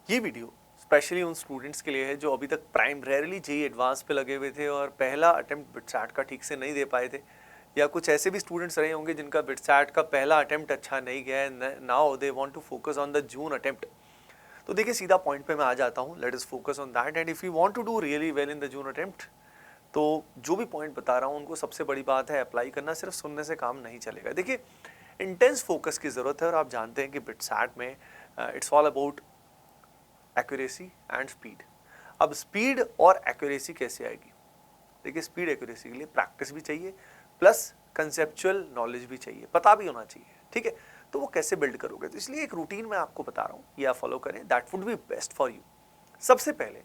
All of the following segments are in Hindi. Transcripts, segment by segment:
ये वीडियो स्पेशली उन स्टूडेंट्स के लिए है जो अभी तक प्राइमरीली जेईई एडवांस पे लगे हुए थे और पहला अटेम्प्ट बिटसैट का ठीक से नहीं दे पाए थे, या कुछ ऐसे भी स्टूडेंट्स रहे होंगे जिनका बिटसैट का पहला अटेम्प्ट अच्छा नहीं गया है। Now they want to focus on the June attempt. तो देखिए सीधा पॉइंट पे मैं आ जाता हूँ। Let us focus on that and if you want to do really well in the June attempt, तो जो भी पॉइंट बता रहा हूँ उनको सबसे बड़ी बात है अप्लाई करना। सिर्फ सुनने से काम नहीं चलेगा। देखिए इंटेंस फोकस की ज़रूरत है और आप जानते हैं कि बिटसैट में it's all about accuracy and speed. अब स्पीड और एक्यूरेसी कैसे आएगी? देखिए स्पीड एक्यूरेसी के लिए प्रैक्टिस भी चाहिए प्लस कंसेप्चुअल नॉलेज भी चाहिए, पता भी होना चाहिए, ठीक है। तो वो कैसे बिल्ड करोगे? तो इसलिए एक रूटीन मैं आपको बता रहा हूँ, ये आप फॉलो करें, that would be best for you. सबसे पहले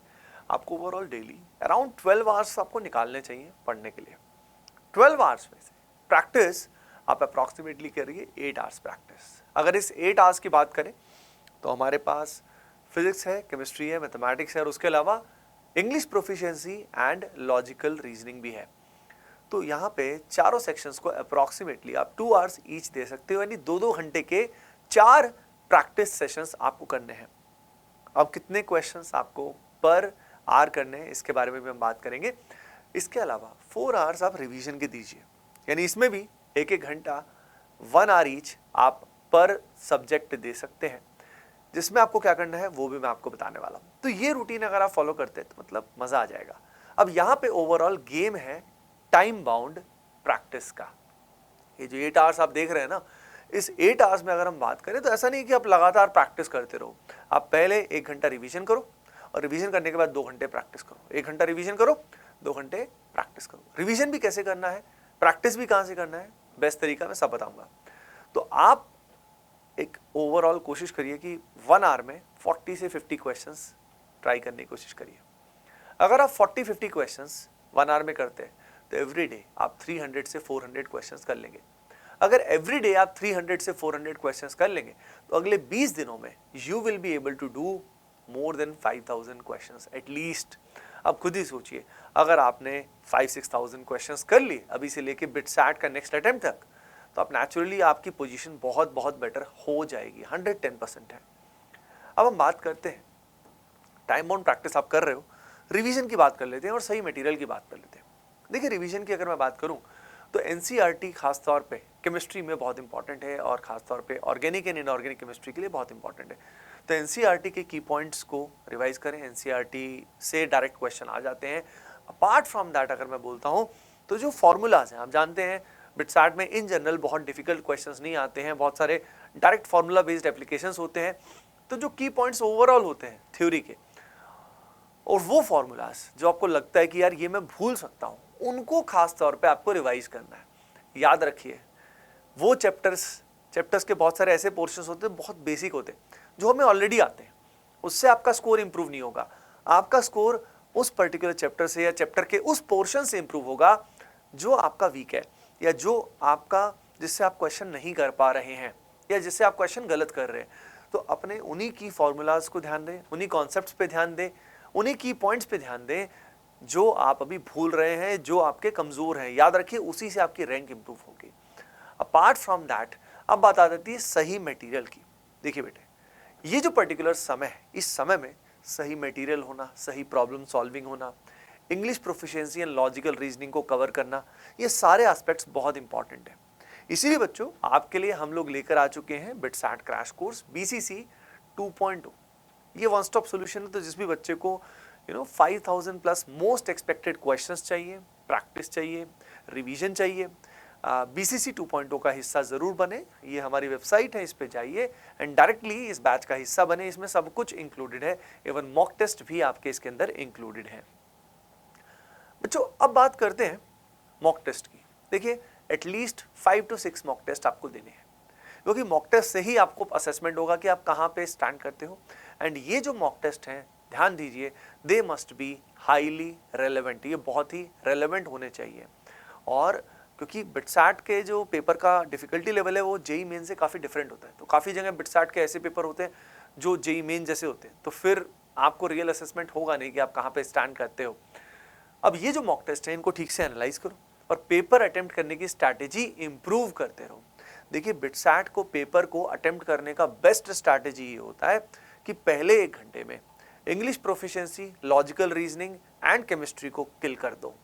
आपको ओवरऑल डेली अराउंड 12 आवर्स आपको निकालने चाहिए पढ़ने के लिए। 12 आवर्स में से प्रैक्टिस आप अप्रॉक्सीमेटली करिए 8 आवर्स प्रैक्टिस। अगर इस 8 आवर्स की बात करें तो हमारे पास फिजिक्स है, केमिस्ट्री है, मैथमेटिक्स है और उसके अलावा English proficiency and logical reasoning भी है। तो यहाँ पे चारों सेक्शंस को अप्रॉक्सीमेटली आप 2 आवर्स ईच दे सकते हो, यानी 2-2 घंटे के 4 प्रैक्टिस सेशंस आपको करने हैं। अब कितने क्वेश्चंस आपको पर आवर करने हैं इसके बारे में भी हम बात करेंगे। इसके अलावा 4 आवर्स आप रिवीजन के दीजिए, यानी इसमें भी 1-1 घंटा 1 आवर ईच आप पर सब्जेक्ट दे सकते हैं, जिसमें आपको क्या करना है वो भी मैं आपको बताने वाला हूं। तो ये रूटीन अगर आप फॉलो करते हैं तो मतलब मजा आ जाएगा। अब यहाँ पे ओवरऑल गेम है टाइम बाउंड प्रैक्टिस का। ये जो 8 आवर्स आप देख रहे हैं ना, इस 8 आवर्स में अगर हम बात करें तो ऐसा नहीं कि आप लगातार प्रैक्टिस करते रहो। आप पहले 1 घंटा रिवीजन करो और रिवीजन करने के बाद 2 घंटे प्रैक्टिस करो। 1 घंटा रिवीजन करो, 2 घंटे प्रैक्टिस करो। रिवीजन भी कैसे करना है, प्रैक्टिस भी कहाँ से करना है, बेस्ट तरीका मैं सब बताऊंगा। तो आप एक ओवरऑल कोशिश करिए कि 1 आवर में 40 से 50 क्वेश्चंस ट्राई करने की कोशिश करिए। अगर आप 40-50 क्वेश्चंस 1 आवर में करते हैं तो एवरी डे आप 300 से 400 क्वेश्चंस कर लेंगे। अगर एवरी डे आप 300 से 400 क्वेश्चंस कर लेंगे तो अगले 20 दिनों में you will be able to do more than 5000 questions at least. अब खुद ही सोचिए, अगर आपने 5-6,000 क्वेश्चंस कर लिए अभी से लेके बिटसैट का नेक्स्ट अटेम्प्ट तक, तो आप नेचुरली आपकी पोजीशन बहुत बहुत बेटर हो जाएगी। 110% है। अब हम बात करते हैं टाइम बाउंड प्रैक्टिस आप कर रहे हो, रिवीजन की बात कर लेते हैं और सही मटेरियल की बात कर लेते हैं। देखिए रिवीजन की अगर मैं बात करूं तो एनसीईआरटी खास तौर पे केमिस्ट्री में बहुत इंपॉर्टेंट है और खास तौर पे ऑर्गेनिक एंड इनऑर्गेनिक केमिस्ट्री के लिए बहुत इंपॉर्टेंट है। तो एनसीईआरटी के की पॉइंट्स को रिवाइज करें। एनसीईआरटी से डायरेक्ट क्वेश्चन आ जाते हैं। अपार्ट फ्रॉम दैट अगर मैं बोलता हूं तो जो फॉर्मूलाज हैं, आप जानते हैं बिटसैट में इन जनरल बहुत डिफिकल्ट क्वेश्चंस नहीं आते हैं, बहुत सारे डायरेक्ट फार्मूला बेस्ड एप्लीकेशंस होते हैं। तो जो की पॉइंट्स ओवरऑल होते हैं थ्योरी के, और वो फॉर्मूलाज जो आपको लगता है कि यार ये मैं भूल सकता हूं, उनको खास तौर पे आपको रिवाइज करना है। याद रखिए वो चैप्टर्स के बहुत सारे ऐसे पोर्शंस होते हैं बहुत बेसिक होते हैं जो हमें ऑलरेडी आते हैं, उससे आपका स्कोर इंप्रूव नहीं होगा। आपका स्कोर उस पर्टिकुलर चैप्टर से या चैप्टर के उस पोर्शन से इंप्रूव होगा जो आपका वीक है, या जो आपका जिससे आप क्वेश्चन नहीं कर पा रहे हैं, या जिससे आप क्वेश्चन गलत कर रहे हैं। तो अपने उन्हीं की फॉर्मूलाज को ध्यान दें, उन्हीं कॉन्सेप्ट्स पे ध्यान दें, उन्हीं की पॉइंट्स पे ध्यान दें जो आप अभी भूल रहे हैं, जो आपके कमजोर हैं। याद रखिए उसी से आपकी रैंक इंप्रूव होगी। अपार्ट फ्रॉम दैट अब बात आ जाती है सही मटेरियल की। देखिए बेटे, ये जो पर्टिकुलर समय है, इस समय में सही मटेरियल होना, सही प्रॉब्लम सॉल्विंग होना, English proficiency and logical reasoning को कवर करना, ये सारे एस्पेक्ट्स बहुत इंपॉर्टेंट है। इसीलिए बच्चों आपके लिए हम लोग लेकर आ चुके हैं बिटसैट क्रैश कोर्स बीसीसी 2.0। ये वन स्टॉप सोल्यूशन है। तो जिस भी बच्चे को 5000 प्लस मोस्ट एक्सपेक्टेड क्वेश्चंस चाहिए, प्रैक्टिस चाहिए, रिवीजन चाहिए, बीसीसी 2.0 का हिस्सा जरूर बने। ये हमारी वेबसाइट है, इस पे जाइए एंड डायरेक्टली इस बैच का हिस्सा बने। इसमें सब कुछ इंक्लूडेड है, इवन मॉक टेस्ट भी आपके इसके अंदर इंक्लूडेड है। बच्चों अब बात करते हैं मॉक टेस्ट की। देखिए एटलीस्ट 5 to 6 मॉक टेस्ट आपको देने हैं, क्योंकि मॉक टेस्ट से ही आपको असेसमेंट होगा कि आप कहाँ पे स्टैंड करते हो। एंड ये जो मॉक टेस्ट हैं, ध्यान दीजिए, they must be highly relevant. ये बहुत ही रेलेवेंट होने चाहिए। और क्योंकि बिटसैट के जो पेपर का डिफिकल्टी लेवल है वो जेईई मेन से काफ़ी डिफरेंट होता है। तो काफ़ी जगह बिटसैट के ऐसे पेपर होते हैं जो जेईई मेन जैसे होते हैं, तो फिर आपको रियल असेसमेंट होगा नहीं कि आप कहाँ पे स्टैंड करते हो। अब ये जो मॉक टेस्ट है इनको ठीक से एनालाइज करो और पेपर अटेम्प्ट करने की स्ट्रैटेजी इंप्रूव करते रहो। देखिए बिटसैट को पेपर को अटेम्प्ट करने का बेस्ट स्ट्रैटेजी ये होता है कि पहले 1 घंटे में English proficiency, logical reasoning and chemistry को किल कर दो।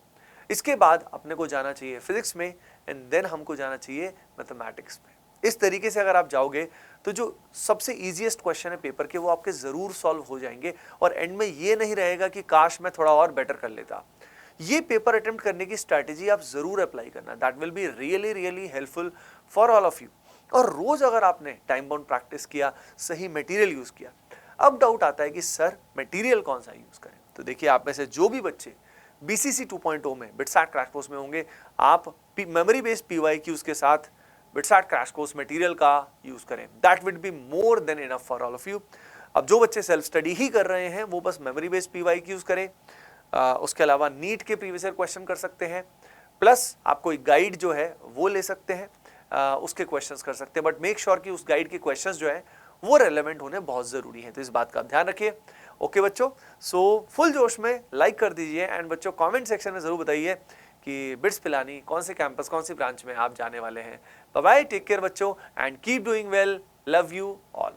इसके बाद अपने को जाना चाहिए फिजिक्स में एंड देन हमको जाना चाहिए मैथमेटिक्स में। इस तरीके से अगर आप जाओगे तो जो सबसे इजीएस्ट क्वेश्चन है पेपर के वो आपके जरूर सॉल्व हो जाएंगे और एंड में ये नहीं रहेगा कि काश मैं थोड़ा और बेटर कर लेता। ये पेपर अटेम्प्ट करने की स्ट्रैटेजी आप जरूर अप्लाई करना, that will be really really helpful for all of you. और रोज अगर आपने टाइम बाउंड प्रैक्टिस किया, सही मटेरियल यूज किया, अब डाउट आता है कि सर मटेरियल कौन सा यूज करें। तो देखिए, आप में से जो भी बच्चे BCC 2.0 में बिटसैट क्रैश कोर्स में होंगे, आप मेमोरी बेस्ड PYQs के साथ बिटसैट क्रैश कोर्स मटेरियल का यूज करें, that will be more than enough for all of you. अब जो बच्चे सेल्फ स्टडी ही कर रहे हैं वो बस मेमोरी बेस्ड PYQs करें, उसके अलावा नीट के प्रीवियस ईयर क्वेश्चन कर सकते हैं, प्लस आप कोई गाइड जो है वो ले सकते हैं, उसके क्वेश्चंस कर सकते हैं, बट मेक श्योर कि उस गाइड के क्वेश्चंस जो है वो रेलेवेंट होने बहुत जरूरी है, तो इस बात का ध्यान रखिए। ओके बच्चों, सो फुल जोश में लाइक कर दीजिए एंड बच्चों कमेंट सेक्शन में जरूर बताइए कि बिट्स पिलानी कौन से कैंपस, कौन सी ब्रांच में आप जाने वाले हैं। बाय बाय, टेक केयर बच्चों and keep doing well, love you all.